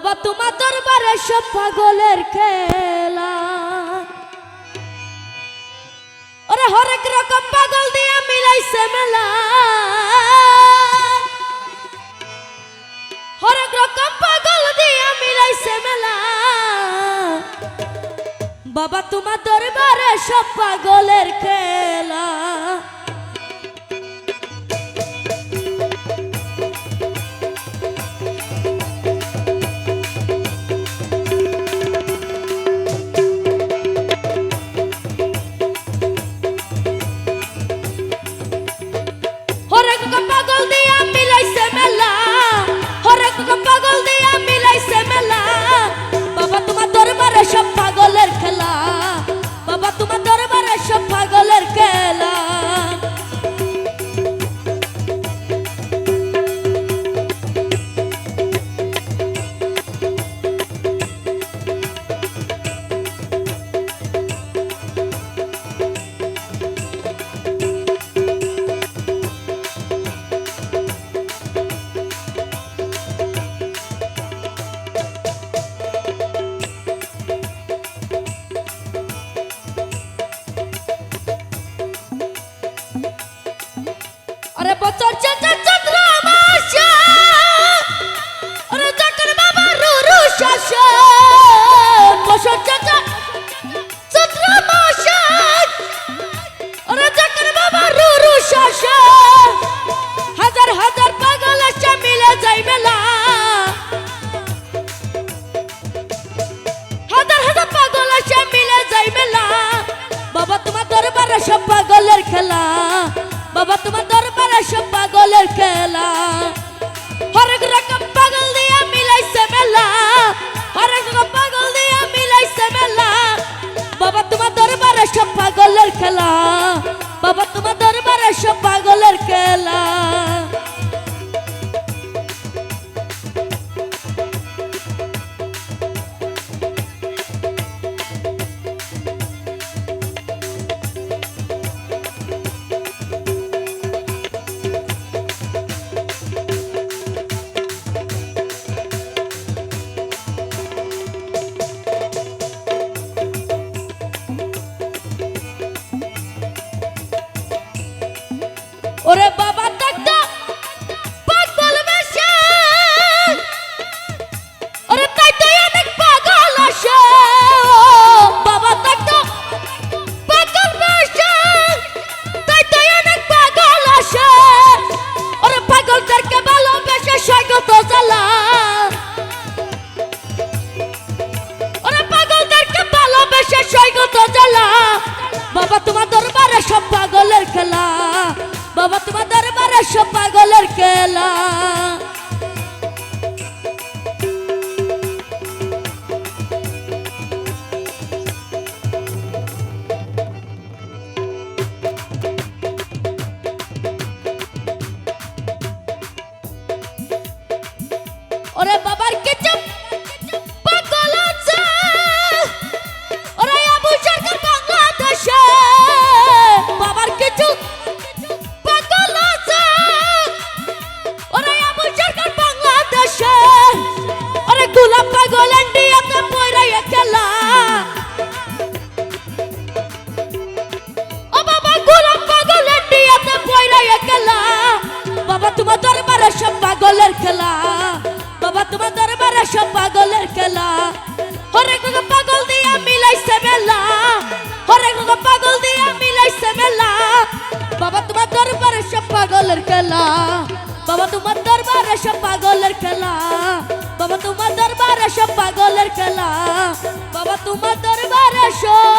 বাবা তোমার দরবারে সব পাগলের খেলা। ওরে হরেক রকম পাগল দিয়া মিলাইছে মেলা, হরেক রকম পাগল দিয়া মিলাইছে মেলা। বাবা তোমার দরবারে সব পাগলের খেলা। হরেক রকম পাগল দিয়া মিলাইছে মেলা, হরেক রকম পাগল দিয়া মিলাইছে মেলা। বাবা তোমার দরবারে সব পাগলের খেলা, বাবা তোমার দরবারে সব পাগলের খেলা। ওরে বছর চাচা চন্দ্র মাসে, ওরে যখন বাবা রুরু শাসন। বছর চাচা চন্দ্র মাসে, ওরে যখন বাবা রুরু শাসন। হাজার হাজার পাগল এসে মিলে যাই মেলা, হাজার হাজার পাগল এসে মিলে যাই মেলা। বাবা তোমার দরবারে সব পাগলের খেলা, বাবা তোমার দরবারে সব পাগলের খেলা। হরেক রকম পাগল দিয়া মিলাইছে মেলা, হরেক রকম পাগল দিয়া মিলাইছে মেলা। বাবা তোমার দরবারে সব পাগলের খেলা, বাবা তোমার দরবারে সব পাগলের খেলা। ওরে বাবা ডাক্তার পাগল বেশে, ওরে তাই তো অনেক পাগল আসে। বাবা ডাক্তার পাগল বেশে, তাই তো অনেক পাগল আসে। ওরে পাগলদেরকে ভালোবেসে স্বর্গত জ্বালা, ওরে পাগলদেরকে ভালোবেসে স্বর্গত জ্বালা। বাবা তোমার দরবারে সব পাগলের খেলা, বাবা তোমার দরবারে সব পাগলের খেলা। ওরে বাবার কিছু পাগল আছে, ওরে আবু সরকার বাংলাদেশে। বাবার কিছু পাগল আছে, ওরে আবু সরকার বাংলাদেশে। ওরে গোলাপ পাগল ইন্ডিয়াতে পয়রাইয়া খেলা, ও বাবা গোলাপ পাগল ইন্ডিয়াতে পয়রাইয়া খেলা। বাবা তোমার দরবারে সব পাগলের খেলা, বাবা তোমার দরবারে সব পাগলের খেলা। হরেক রকম পাগল দিয়া মিলাইছে মেলা, হরেক রকম পাগল দিয়া মিলাইছে মেলা। বাবা তোমার দরবারে সব পাগলের খেলা, বাবা তোমার দরবারে সব পাগলের খেলা। বাবা তোমার দরবারে সব পাগলের খেলা, বাবা তোমার দরবারে সব